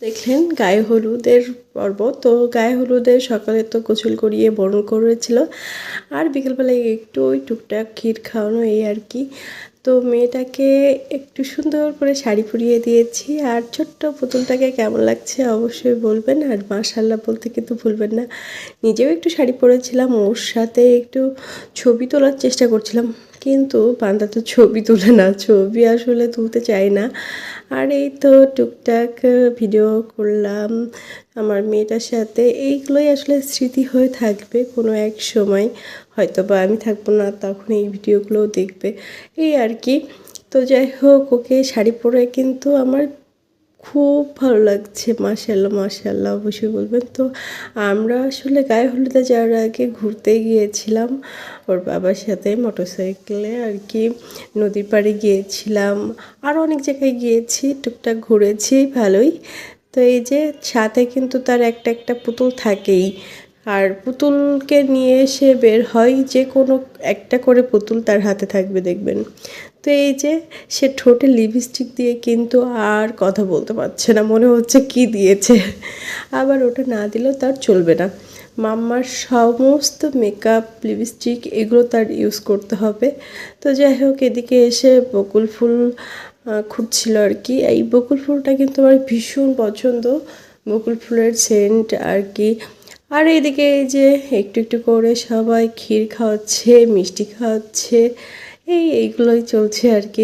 দেখলেন গায়ে হলুদের পর্ব। তো গায়ে হলুদের সকালে তো গোসল করিয়ে বরণ করেছিল, আর বিকেলবেলায় একটু ওই টুকটাক ক্ষীর খাওয়ানো এই আর কি। তো মেয়েটাকে একটু সুন্দর করে শাড়ি পরিয়ে দিয়েছি। আর ছোট্ট পুতুলটাকে কেমন লাগছে অবশ্যই বলবেন, আর মাশাআল্লাহ বলতে কিন্তু ভুলবেন না। নিজেও একটু শাড়ি পরেছিলাম, ওর সাথে একটু ছবি তোলার চেষ্টা করছিলাম, কিন্তু বান্দা তো ছবি তোলে না, ছবি আসলে তুলতে চায় না। আর এই তো টুকটাক ভিডিও করলাম আমার মেয়েটার সাথে। এইগুলোই আসলে স্মৃতি হয়ে থাকবে কোনো এক সময়, হয়তো বা আমি থাকবো না, তখন এই ভিডিওগুলোও দেখবে এই আর কি। তো যাই হোক, ওকে শাড়ি পরে কিন্তু আমার খুব ভালো লাগছে। মাশাআল্লাহ মাশাআল্লাহ অবশ্যই বলবেন। তো আমরা আসলে গায়ে হলুদে যাওয়ার আগে ঘুরতে গিয়েছিলাম ওর বাবার সাথে মোটরসাইকেলে আর কি। নদীর পাড়ে গিয়েছিলাম, আরও অনেক জায়গায় গিয়েছি, টুকটাক ঘুরেছি ভালোই। তো এই যে সাথে কিন্তু তার একটা একটা পুতুল থাকেই, আর পুতুলকে নিয়ে এসে বের হয়, যে কোনো একটা করে পুতুল তার হাতে থাকবে দেখবেন। তো এই যে সে ঠোঁটে লিপস্টিক দিয়ে কিন্তু আর কথা বলতে পারছে না, মনে হচ্ছে কি দিয়েছে। আবার ওটা না দিলেও তার চলবে না, মাম্মার সমস্ত মেকআপ লিপস্টিক এগুলো তার ইউজ করতে হবে। তো যাই হোক, এদিকে এসে বকুল ফুল খুঁজছিল আর কি। এই বকুল ফুলটা কিন্তু আমার ভীষণ পছন্দ, বকুল ফুলের সেন্ট আর কি। আর এদিকে এই যে একটু একটু করে সবাই ক্ষীর খাওয়াচ্ছে, মিষ্টি খাওয়াচ্ছে, এইগুলোই চলছে আর কি।